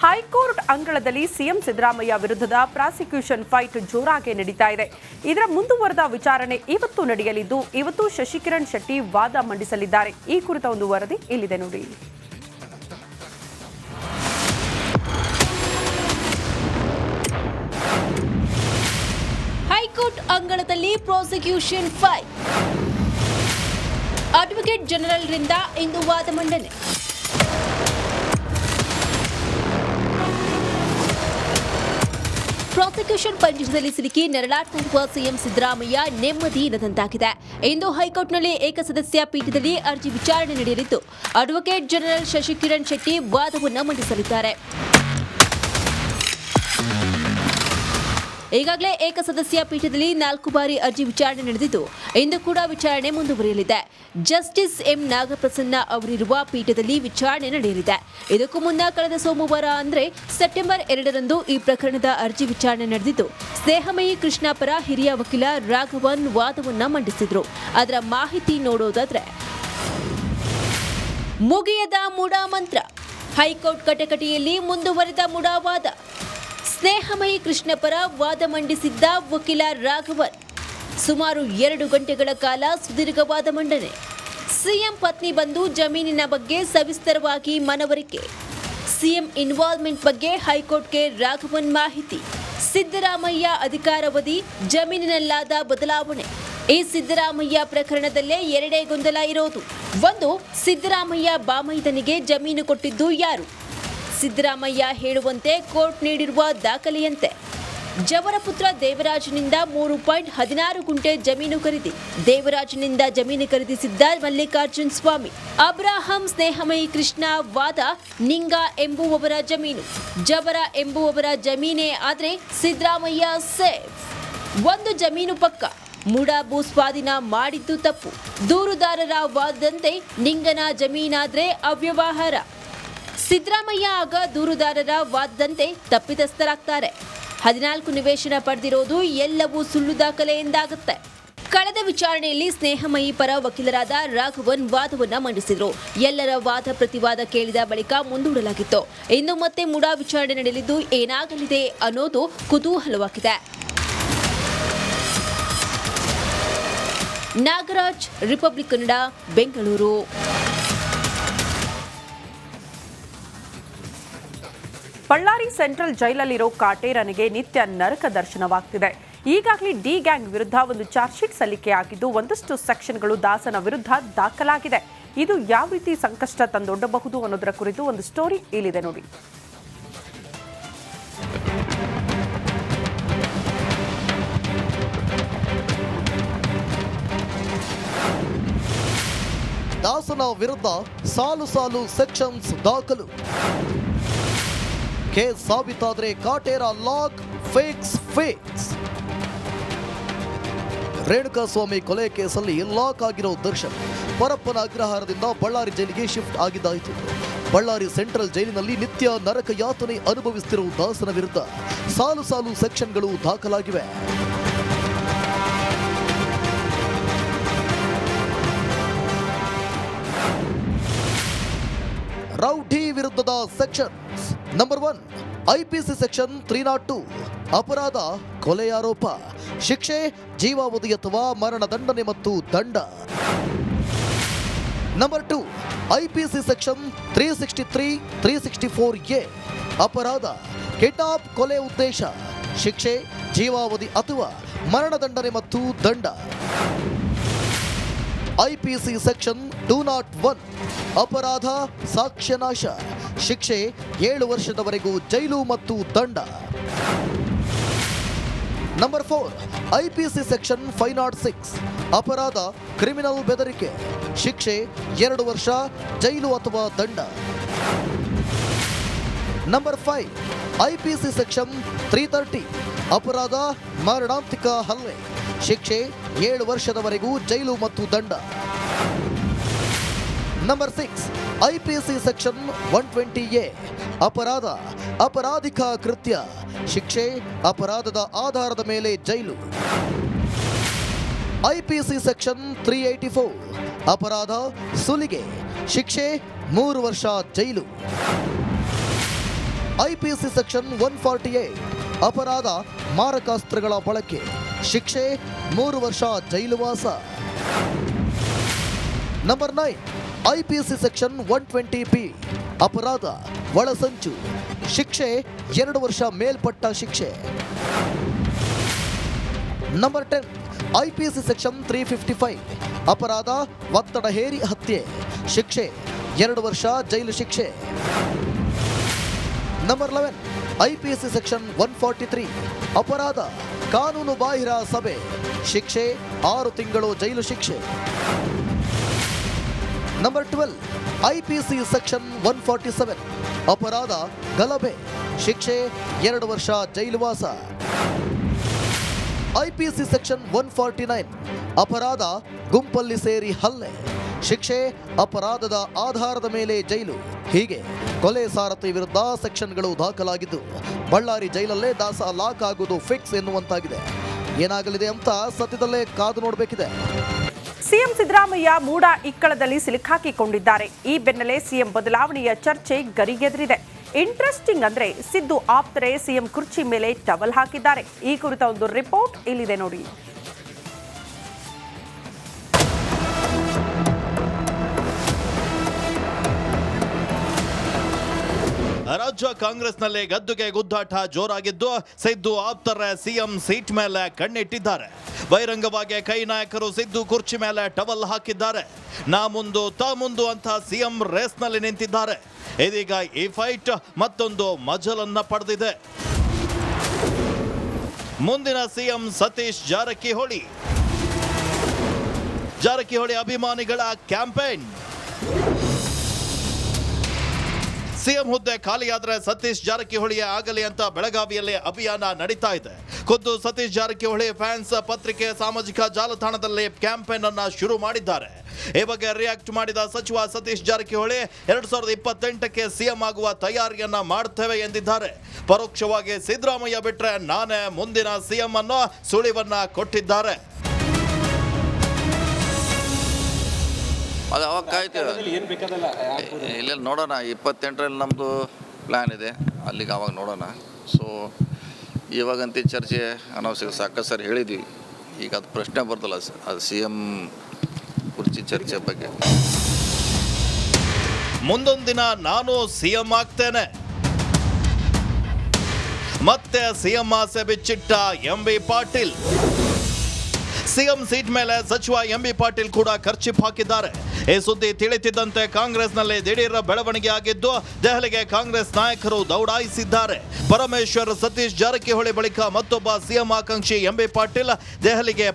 High court ಅಂಗಳದಲ್ಲಿ CM Siddaramaiah ವಿರುದ್ಧದ prosecution fight ಜೋರಾಗಿ ನಡೀತಾ ಇದೆ. ಇದರ ಮುಂದುವರೆದ ವಿಚಾರಣೆ ಇವತ್ತು ನಡೆಯಲಿದ್ದು, ಇವತ್ತು ಶಶಿಕಿರಣ್ ಶೆಟ್ಟಿ ವಾದ ಮಂಡಿಸಲಿದ್ದಾರೆ. ಈ ಕುರಿತ ಒಂದು ವರದಿ ಇಲ್ಲಿದೆ ನೋಡಿ. ಹೈಕೋರ್ಟ್ ಅಂಗಳದಲ್ಲಿ ಪ್ರಾಸಿಕ್ಯೂಷನ್ ಫೈಟ್. ಅಡ್ವೊಕೇಟ್ ಜನರಲ್ ರಿಂದ ಇಂದು ವಾದ ಮಂಡನೆ. ಪ್ರಾಸಿಕ್ಯೂಷನ್ ಪಂಜರದಲ್ಲಿ ಸಿಲುಕಿ ನರಳಾಡುತ್ತಿರುವ ಸಿಎಂ ಸಿದ್ದರಾಮಯ್ಯ ನೆಮ್ಮದಿ ಇಲ್ಲದಂತಾಗಿದೆ. ಇಂದು ಹೈಕೋರ್ಟ್ನಲ್ಲಿ ಏಕಸದಸ್ಯ ಪೀಠದಲ್ಲಿ ಅರ್ಜಿ ವಿಚಾರಣೆ ನಡೆಯಲಿದ್ದು, ಅಡ್ವೊಕೇಟ್ ಜನರಲ್ ಶಶಿಕಿರಣ್ ಶೆಟ್ಟಿ ವಾದವನ್ನು ಮಂಡಿಸಲಿದ್ದಾರೆ. ಈಗಾಗಲೇ ಏಕಸದಸ್ಯ ಪೀಠದಲ್ಲಿ 4 ಬಾರಿ ಅರ್ಜಿ ವಿಚಾರಣೆ ನಡೆದಿದ್ದು, ಇಂದು ಕೂಡ ವಿಚಾರಣೆ ಮುಂದುವರಿಯಲಿದೆ. ಜಸ್ಟಿಸ್ ಎಂ ನಾಗಪ್ರಸನ್ನ ಅವರಿರುವ ಪೀಠದಲ್ಲಿ ವಿಚಾರಣೆ ನಡೆಯಲಿದೆ. ಇದಕ್ಕೂ ಮುನ್ನ ಕಳೆದ ಸೋಮವಾರ ಅಂದರೆ ಸೆಪ್ಟೆಂಬರ್ 2ರಂದು ಈ ಪ್ರಕರಣದ ಅರ್ಜಿ ವಿಚಾರಣೆ ನಡೆದಿದ್ದು, ಸ್ನೇಹಮಯಿ ಕೃಷ್ಣ ಪರ ಹಿರಿಯ ವಕೀಲ ರಾಘವನ್ ವಾದವನ್ನ ಮಂಡಿಸಿದ್ರು. ಅದರ ಮಾಹಿತಿ ನೋಡೋದಾದ್ರೆ, ಮುಗಿಯದ ಮುಡಾ ಮಂತ್ರ. ಹೈಕೋರ್ಟ್ ಕಟಕಟಿಯಲ್ಲಿ ಮುಂದುವರೆದ ಮುಡಾ ವಾದ. ಸ್ನೇಹಮಯಿ ಕೃಷ್ಣ ಪರ ವಾದ ಮಂಡಿಸಿದ್ದ ವಕೀಲ ರಾಘವನ್ ಸುಮಾರು 2 ಗಂಟೆಗಳ ಕಾಲ ಸುದೀರ್ಘ ವಾದ ಮಂಡನೆ. ಸಿಎಂ ಪತ್ನಿ ಬಂದು ಜಮೀನಿನ ಬಗ್ಗೆ ಸವಿಸ್ತರವಾಗಿ ಮನವರಿಕೆ. ಸಿಎಂ ಇನ್ವಾಲ್ವ್ಮೆಂಟ್ ಬಗ್ಗೆ ಹೈಕೋರ್ಟ್ಗೆ ರಾಘವನ್ ಮಾಹಿತಿ. ಸಿದ್ದರಾಮಯ್ಯ ಅಧಿಕಾರಾವಧಿ, ಜಮೀನಿನಲ್ಲಾದ ಬದಲಾವಣೆ. ಈ ಸಿದ್ದರಾಮಯ್ಯ ಪ್ರಕರಣದಲ್ಲೇ 2 ಗೊಂದಲ ಇರೋದು. ಒಂದು, ಸಿದ್ದರಾಮಯ್ಯ ಬಾಮೈದನಿಗೆ ಜಮೀನು ಕೊಟ್ಟಿದ್ದು ಯಾರು? ಸಿದ್ದರಾಮಯ್ಯ ಹೇಳುವಂತೆ ಕೋರ್ಟ್ ನೀಡಿರುವ ದಾಖಲೆಯಂತೆ ಜವರ ಪುತ್ರ ದೇವರಾಜನಿಂದ 3.16 ಗುಂಟೆ ಜಮೀನು ಖರೀದಿ. ದೇವರಾಜನಿಂದ ಜಮೀನು ಖರೀದಿಸಿದ್ದ ಮಲ್ಲಿಕಾರ್ಜುನ್ ಸ್ವಾಮಿ. ಅಬ್ರಾಹಂ ಸ್ನೇಹಮಯಿ ಕೃಷ್ಣ ವಾದ, ನಿಂಗ ಎಂಬುವವರ ಜಮೀನು, ಜವರ ಎಂಬುವವರ ಜಮೀನೇ ಆದ್ರೆ ಸಿದ್ದರಾಮಯ್ಯ ಸೇಫ್. ಒಂದು ಜಮೀನು ಪಕ್ಕ, ಮುಡಾ ಭೂ ಸ್ವಾಧೀನ ಮಾಡಿದ್ದು ತಪ್ಪು. ದೂರುದಾರರ ವಾದದಂತೆ ನಿಂಗನ ಜಮೀನಾದ್ರೆ ಅವ್ಯವಹಾರ. ಸಿದ್ದರಾಮಯ್ಯ ಆಗ ದೂರುದಾರರ ವಾದದಂತೆ ತಪ್ಪಿತಸ್ಥರಾಗ್ತಾರೆ. 14 ನಿವೇಶನ ಪಡೆದಿರೋದು ಎಲ್ಲವೂ ಸುಳ್ಳು ದಾಖಲೆ ಎಂದಾಗುತ್ತೆ. ಕಳೆದ ವಿಚಾರಣೆಯಲ್ಲಿ ಸ್ನೇಹಮಯಿ ಪರ ವಕೀಲರಾದ ರಾಘವನ್ ವಾದವನ್ನ ಮಂಡಿಸಿದ್ರು. ಎಲ್ಲರ ವಾದ ಪ್ರತಿವಾದ ಕೇಳಿದ ಬಳಿಕ ಮುಂದೂಡಲಾಗಿತ್ತು. ಇನ್ನು ಮತ್ತೆ ಮುಡಾ ವಿಚಾರಣೆ ನಡೆಯಲಿದ್ದು, ಏನಾಗಲಿದೆ ಅನ್ನೋದು ಕುತೂಹಲವಾಗಿದೆ. ನಾಗರಾಜ್, ರಿಪಬ್ಲಿಕ್ ಕನ್ನಡ, ಬೆಂಗಳೂರು. ಬಳ್ಳಾರಿ ಸೆಂಟ್ರಲ್ ಜೈಲಲ್ಲಿರೋ ಕಾಟೇರನಿಗೆ ನಿತ್ಯ ನರಕ ದರ್ಶನವಾಗ್ತಿದೆ. ಈಗಾಗಲೇ ಡಿ ಗ್ಯಾಂಗ್ ವಿರುದ್ಧ ಒಂದು ಚಾರ್ಜ್ ಶೀಟ್ ಸಲ್ಲಿಕೆಯಾಗಿದ್ದು, ಒಂದಷ್ಟು ಸೆಕ್ಷನ್ಗಳು ದಾಸನ ವಿರುದ್ಧ ದಾಖಲಾಗಿದೆ. ಇದು ಯಾವ ರೀತಿ ಸಂಕಷ್ಟ ತಂದೊಡ್ಡಬಹುದು ಅನ್ನೋದರ ಕುರಿತು ಒಂದು ಸ್ಟೋರಿ ಇಲ್ಲಿದೆ ನೋಡಿ. ದಾಸನ ವಿರುದ್ಧ ಸಾಲು ಸಾಲು ಸೆಕ್ಷನ್ಸ್ ದಾಖಲು. ಕೇಸ್ ಸಾಬೀತಾದ್ರೆ ಕಾಟೇರ ಲಾಕ್ ಫೇಕ್ಸ್. ರೇಣುಕಾಸ್ವಾಮಿ ಕೊಲೆ ಕೇಸಲ್ಲಿ ಲಾಕ್ ಆಗಿರೋ ದರ್ಶನ್ ಪರಪ್ಪನ ಅಗ್ರಹಾರದಿಂದ ಬಳ್ಳಾರಿ ಜೈಲಿಗೆ ಶಿಫ್ಟ್ ಆಗಿದ್ದಾಯಿತು. ಬಳ್ಳಾರಿ ಸೆಂಟ್ರಲ್ ಜೈಲಿನಲ್ಲಿ ನಿತ್ಯ ನರಕ ಯಾತನೆ ಅನುಭವಿಸುತ್ತಿರುವ ದಾಸನ ವಿರುದ್ಧ ಸಾಲು ಸಾಲು ಸೆಕ್ಷನ್ಗಳು ದಾಖಲಾಗಿವೆ. ರೌಡಿ ವಿರುದ್ಧದ ಸೆಕ್ಷನ್ಸ್. ನಂಬರ್ 1, ಐಪಿಸಿ ಸೆಕ್ಷನ್ 302 ಅಪರಾಧ ಕೊಲೆ ಆರೋಪ, ಶಿಕ್ಷೆ ಜೀವಾವಧಿ ಅಥವಾ ಮರಣ ದಂಡನೆ ಮತ್ತು ದಂಡ. ನಂಬರ್ 2, ಐಪಿಸಿ ಸೆಕ್ಷನ್ 363 364A ಅಪರಾಧ ಕಿಡ್ನಾಪ್ ಕೊಲೆ ಉದ್ದೇಶ, ಶಿಕ್ಷೆ ಜೀವಾವಧಿ ಅಥವಾ ಮರಣ ದಂಡನೆ ಮತ್ತು ದಂಡ. ಐಪಿಸಿ ಸೆಕ್ಷನ್ 201 ಅಪರಾಧ ಸಾಕ್ಷ್ಯನಾಶ, ಶಿಕ್ಷೆ 7 ವರ್ಷದವರೆಗೂ ಜೈಲು ಮತ್ತು ದಂಡ. ನಂಬರ್ 4, ಐಪಿಸಿ ಸೆಕ್ಷನ್ 506 ಅಪರಾಧ ಕ್ರಿಮಿನಲ್ ಬೆದರಿಕೆ, ಶಿಕ್ಷೆ 2 ವರ್ಷ ಜೈಲು ಅಥವಾ ದಂಡ. ನಂಬರ್ 5, ಐಪಿಸಿ ಸೆಕ್ಷನ್ 330 ಅಪರಾಧ ಮಾರಣಾಂತಿಕ ಹಲ್ಲೆ, ಶಿಕ್ಷೆ 7 ವರ್ಷದವರೆಗೂ ಜೈಲು ಮತ್ತು ದಂಡ. ನಂಬರ್ 6, ಐಪಿಸಿ ಸೆಕ್ಷನ್ 120A ಅಪರಾಧ ಅಪರಾಧಿಕ ಕೃತ್ಯ, ಶಿಕ್ಷೆ ಅಪರಾಧದ ಆಧಾರದ ಮೇಲೆ ಜೈಲು. ಐಪಿಸಿ ಸೆಕ್ಷನ್ 384 ಅಪರಾಧ ಸುಲಿಗೆ, ಶಿಕ್ಷೆ 3 ವರ್ಷ ಜೈಲು. IPC ಸೆಕ್ಷನ್ 148 ಅಪರಾಧ ಮಾರಕಾಸ್ತ್ರಗಳ ಬಳಕೆ, ಶಿಕ್ಷೆ 3 ವರ್ಷ ಜೈಲುವಾಸ. ನಂಬರ್ 9 IPC ಸೆಕ್ಷನ್ 120P ಅಪರಾಧ ಒಳಸಂಚು, ಶಿಕ್ಷೆ 2 ವರ್ಷ ಮೇಲ್ಪಟ್ಟ ಶಿಕ್ಷೆ. ನಂಬರ್ 10 IPC ಸೆಕ್ಷನ್ 355 ಅಪರಾಧ ಒತ್ತಡ ಹೇರಿ ಹತ್ಯೆ, ಶಿಕ್ಷೆ 2 ವರ್ಷ ಜೈಲು ಶಿಕ್ಷೆ. ನಂಬರ್ 11 IPC ಸೆಕ್ಷನ್ 143 ಅಪರಾಧ ಕಾನೂನು ಬಾಹಿರ ಸಭೆ, ಶಿಕ್ಷೆ 6 ತಿಂಗಳು ಜೈಲು ಶಿಕ್ಷೆ. ನಂಬರ್ 12 IPC ಸೆಕ್ಷನ್ 147 ಅಪರಾಧ ಗಲಭೆ, ಶಿಕ್ಷೆ 2 ವರ್ಷ ಜೈಲುವಾಸ. IPC ಸೆಕ್ಷನ್ 149 ಅಪರಾಧ ಗುಂಪಲ್ಲಿ ಸೇರಿ ಹಲ್ಲೆ, ಶಿಕ್ಷೆ ಅಪರಾಧದ ಆಧಾರದ ಮೇಲೆ ಜೈಲು. ಹೀಗೆ ಕೊಲೆ ಸಾರಥಿ ವಿರುದ್ಧ ಸೆಕ್ಷನ್ಗಳು ದಾಖಲಾಗಿದ್ದು ಬಳ್ಳಾರಿ ಜೈಲಲ್ಲೇ ದಾಸ ಲಾಕ್ ಆಗುವುದು ಫಿಕ್ಸ್ ಎನ್ನುವಂತಾಗಿದೆ. ಏನಾಗಲಿದೆ ಅಂತ ಸದ್ಯದಲ್ಲೇ ಕಾದು ನೋಡಬೇಕಿದೆ. ಸಿಎಂ ಸಿದ್ದರಾಮಯ್ಯ ಮೂಡ ಇಕ್ಕಳದಲ್ಲಿ ಸಿಲುಕಾಕಿಕೊಂಡಿದ್ದಾರೆ. ಈ ಬೆನ್ನಲ್ಲೇ ಸಿಎಂ ಬದಲಾವಣೆಯ ಚರ್ಚೆ ಗರಿಗೆದರಿದೆ. ಇಂಟ್ರೆಸ್ಟಿಂಗ್ ಅಂದ್ರೆ ಸಿದ್ದು ಆಪ್ತರೆ ಸಿಎಂ ಕುರ್ಚಿ ಮೇಲೆ ಟವಲ್ ಹಾಕಿದ್ದಾರೆ. ಈ ಕುರಿತ ಒಂದು ರಿಪೋರ್ಟ್ ಇಲ್ಲಿದೆ ನೋಡಿ. ರಾಜ್ಯ ಕಾಂಗ್ರೆಸ್ನಲ್ಲಿ ಗದ್ದುಗೆ ಗುದ್ದಾಟ ಜೋರಾಗಿದ್ದು ಸಿದ್ದು ಆಪ್ತರ ಸಿಎಂ ಸೀಟ್ ಮೇಲೆ ಕಣ್ಣಿಟ್ಟಿದ್ದಾರೆ. ಬಹಿರಂಗವಾಗಿ ಕೈ ನಾಯಕರು ಸಿದ್ದು ಕುರ್ಚಿ ಮೇಲೆ ಟವಲ್ ಹಾಕಿದ್ದಾರೆ. ನಾ ಮುಂದು ತಾ ಮುಂದು ಅಂತ ಸಿಎಂ ರೇಸ್ನಲ್ಲಿ ನಿಂತಿದ್ದಾರೆ. ಇದೀಗ ಈ ಫೈಟ್ ಮತ್ತೊಂದು ಮಜಲನ್ನ ಪಡೆದಿದೆ. ಮುಂದಿನ ಸಿಎಂ ಸತೀಶ್ ಜಾರಕಿಹೊಳಿ ಅಭಿಮಾನಿಗಳ ಕ್ಯಾಂಪೇನ್. ಸಿಎಂ ಹುದ್ದೆ ಖಾಲಿಯಾದರೆ ಸತೀಶ್ ಜಾರಕಿಹೊಳಿಯೇ ಆಗಲಿ ಅಂತ ಬೆಳಗಾವಿಯಲ್ಲಿ ಅಭಿಯಾನ ನಡೀತಾ ಇದೆ. ಖುದ್ದು ಸತೀಶ್ ಜಾರಕಿಹೊಳಿ ಫ್ಯಾನ್ಸ್ ಪತ್ರಿಕೆ ಸಾಮಾಜಿಕ ಜಾಲತಾಣದಲ್ಲಿ ಕ್ಯಾಂಪೇನ್ ಅನ್ನ ಶುರು ಮಾಡಿದ್ದಾರೆ. ಈ ಬಗ್ಗೆ ರಿಯಾಕ್ಟ್ ಮಾಡಿದ ಸಚಿವ ಸತೀಶ್ ಜಾರಕಿಹೊಳಿ 2028ಕ್ಕೆ ಸಿಎಂ ಆಗುವ ತಯಾರಿಯನ್ನ ಮಾಡ್ತೇವೆ ಎಂದಿದ್ದಾರೆ. ಪರೋಕ್ಷವಾಗಿ ಸಿದ್ದರಾಮಯ್ಯ ಬಿಟ್ರೆ ನಾನೇ ಮುಂದಿನ ಸಿಎಂ ಅನ್ನೋ ಸುಳಿವನ್ನ ಕೊಟ್ಟಿದ್ದಾರೆ. ಅದು ಅವಾಗ ಕಾಯ್ತೀವಿ, ಇಲ್ಲ ನೋಡೋಣ. 28ರಲ್ಲಿ ನಮ್ಮದು ಪ್ಲ್ಯಾನ್ ಇದೆ, ಅಲ್ಲಿಗೆ ಅವಾಗ ನೋಡೋಣ. ಸೊ ಇವಾಗಂತೂ ಚರ್ಚೆ ಅನವಶ್ಯಕ, ಸಾಕಷ್ಟು ಸರಿ ಹೇಳಿದ್ವಿ. ಈಗ ಅದು ಪ್ರಶ್ನೆ ಬರ್ತಲ್ಲ, ಅದು CM ಕುರ್ಚಿ ಚರ್ಚೆ ಬಗ್ಗೆ. ಮುಂದೊಂದು ದಿನ ನಾನು ಸಿಎಂ ಆಗ್ತೇನೆ. ಮತ್ತೆ ಸಿಎಂ ಆಸೆ ಬಿಚ್ಚಿಟ್ಟ MB ಪಾಟೀಲ್. ಸಿಎಂ ಸೀಟ್ ಮೇಲೆ ಸಚಿವ MB ಪಾಟೀಲ್ ಕೂಡ ಖರ್ಚಿಪ್ ಹಾಕಿದ್ದಾರೆ. ಈ ಸುದ್ದಿ ತಿಳಿತಿದ್ದಂತೆ ಕಾಂಗ್ರೆಸ್ನಲ್ಲಿ ದಿಢೀರ್ ಬೆಳವಣಿಗೆ ಆಗಿದ್ದು ದೆಹಲಿಗೆ ಕಾಂಗ್ರೆಸ್ ನಾಯಕರು ದೌಡಾಯಿಸಿದ್ದಾರೆ. ಪರಮೇಶ್ವರ್, ಸತೀಶ್ ಜಾರಕಿಹೊಳಿ ಬಳಿಕ ಮತ್ತೊಬ್ಬ ಸಿಎಂ ಆಕಾಂಕ್ಷಿ MB ಪಾಟೀಲ್ ದೆಹಲಿಗೆ